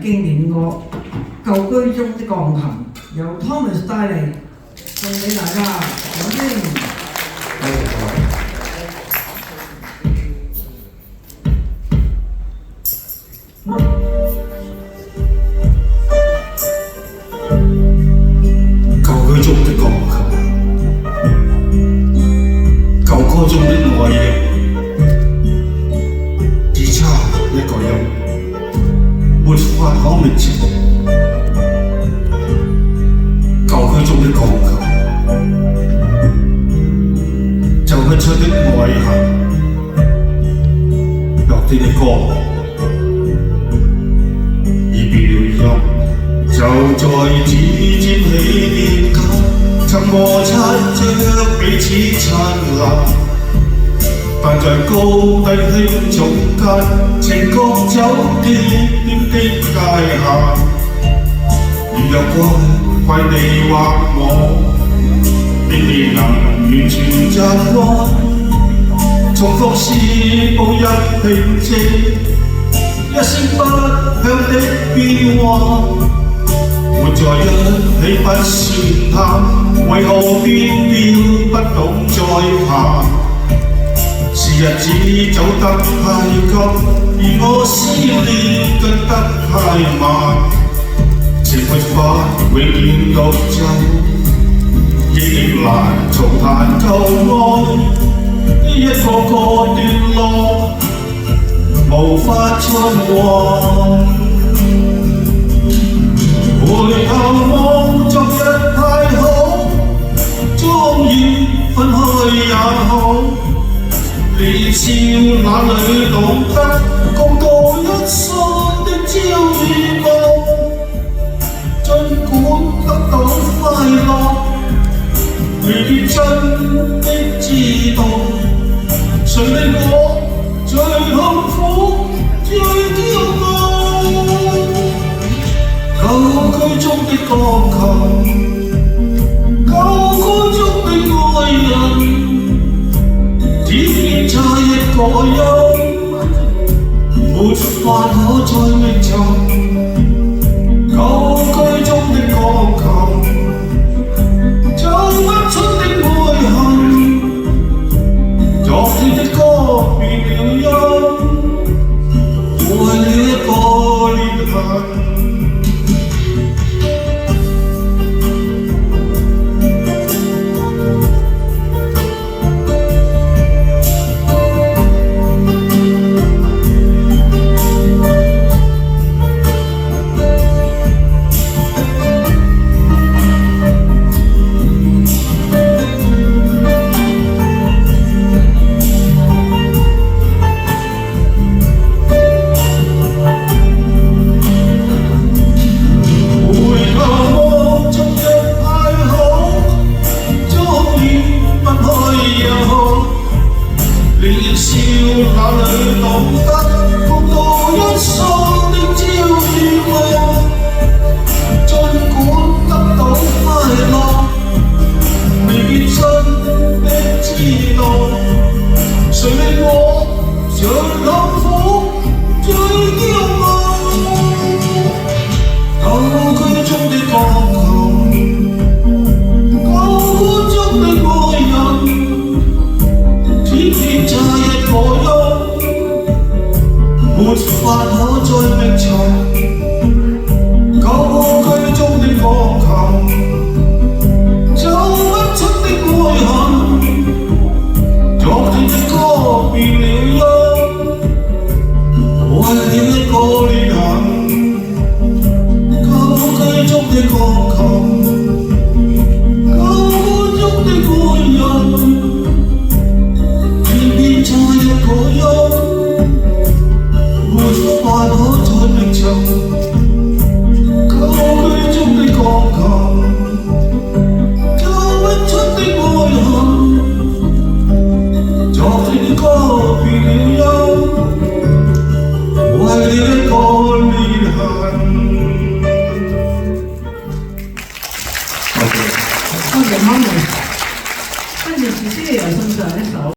經典歌《舊居中的鋼琴》，由 Thomas 帶嚟送俾大家，有先。多謝各位。舊居中的鋼琴，舊歌中的愛人，只差一個音，沒法可明情。舊居中的鋼琴，奏不出的愛恨，落地的歌，已變了音。就在指尖起跌間，曾摩擦着彼此燦爛，但在高低輕重間，情各走極端的界限。如若怪你或我，並未能完全習慣，重複是步入平靜，一聲不響的變幻。活在一起不算淡，為何偏偏不懂再盼？是日子走得太急，而我思念跟得太慢，情沒法永遠獨奏，亦難重彈舊愛，一個個段落無法循環。回頭望昨日太好，終於分開也好，年少哪裏懂得共度一生的朝與暮，儘管得到快樂，未必真的知道，誰令我最痛苦最驕傲。舊居中的鋼琴，舊居中的愛人，只差一個音，沒法可再覓尋。